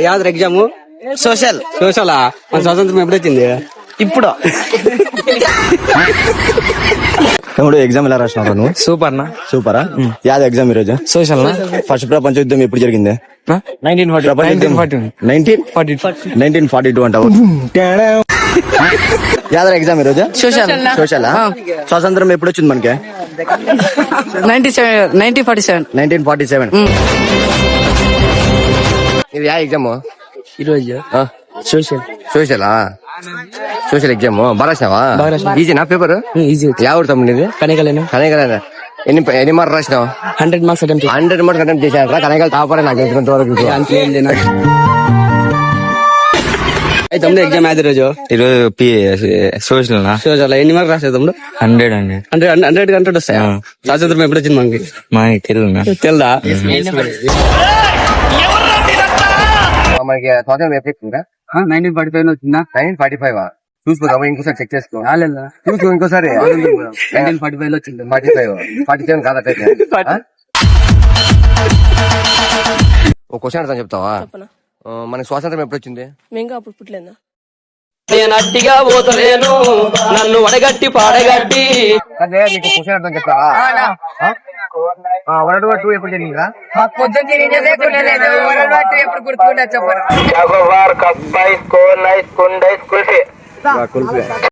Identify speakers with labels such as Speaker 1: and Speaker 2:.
Speaker 1: యాదర exam
Speaker 2: social
Speaker 1: సోషలా మన స్వాతంత్రం ఎప్పుడొచ్చింది?
Speaker 2: ఇప్పుడు
Speaker 3: తమ్ముడు ఎగ్జామ్ ఎలా రాసినావు నువ్వు?
Speaker 2: సూపర్ నా
Speaker 3: సూపరా? యాద ఎగ్జామ్ ఈ రోజు
Speaker 2: సోషల్ నా
Speaker 3: ఫస్ట్ ప్రపంచ యుద్ధం ఎప్పుడు జరిగింది? 1942 అంటావు. యాదర ఎగ్జామ్ ఈ రోజు
Speaker 2: సోషల్
Speaker 3: సోషల్ స్వాతంత్రం ఎప్పుడు వచ్చింది మనకి? 1947. ఇది యా ఎగ్జామ్
Speaker 2: ఈరోజు సోషల్
Speaker 3: సోషలా? సోషల్ ఎగ్జామ్ బాగా రాసినావా? ఈజీనా పేపర్?
Speaker 2: ఈజీ
Speaker 3: యా ఊరు తమ్ముడు ఇది?
Speaker 2: కనగలేను
Speaker 3: కనగల ఎన్ని మార్క్స్ రాసినావు?
Speaker 2: 100 మార్క్స్ అటెంప్ట్
Speaker 3: 100 మార్క్స్ అటెంప్ట్ చేశారా? కనగల టాపర్ నాకు తెలిసినంత వరకు.
Speaker 1: తమ్ముడు ఎగ్జామ్ యాద రోజు
Speaker 4: ఈరోజు సోషల్
Speaker 1: సోషల్ ఎన్ని మార్క్స్ రాసే తమ్ముడు?
Speaker 4: 100
Speaker 1: 100 వస్తాయా? స్వాతంత్రం ఎప్పుడు వచ్చింది మనకి?
Speaker 4: మనకి తెలుగు
Speaker 1: తెలుదా?
Speaker 3: మనకి స్వాతంత్రం ఎప్పుడు వచ్చిందా?
Speaker 1: 1945 వచ్చిందా?
Speaker 3: 1945 చూసుకో ఇంకోసారి చెక్ చేసుకో. చూసుకో ఇంకోసారి.
Speaker 1: 1945 లో వచ్చింది.
Speaker 3: 47 కాదా? ఓ క్వశ్చన్ అర్థం చెప్తావా? మనకి స్వాతంత్రం ఎప్పుడు వచ్చింది?
Speaker 5: మేము అప్పుడు పుట్టలేదా?
Speaker 1: నేను అట్టిగా పోతలేను నన్ను వడగట్టి పాడగట్టి.
Speaker 3: అదే నీకు క్వశ్చన్ అర్థం చెప్తావా? 1 2 ఎప్పుడు జరిగిందా?
Speaker 5: ఎప్పుడు గుర్తుకుంటా చెప్పండి.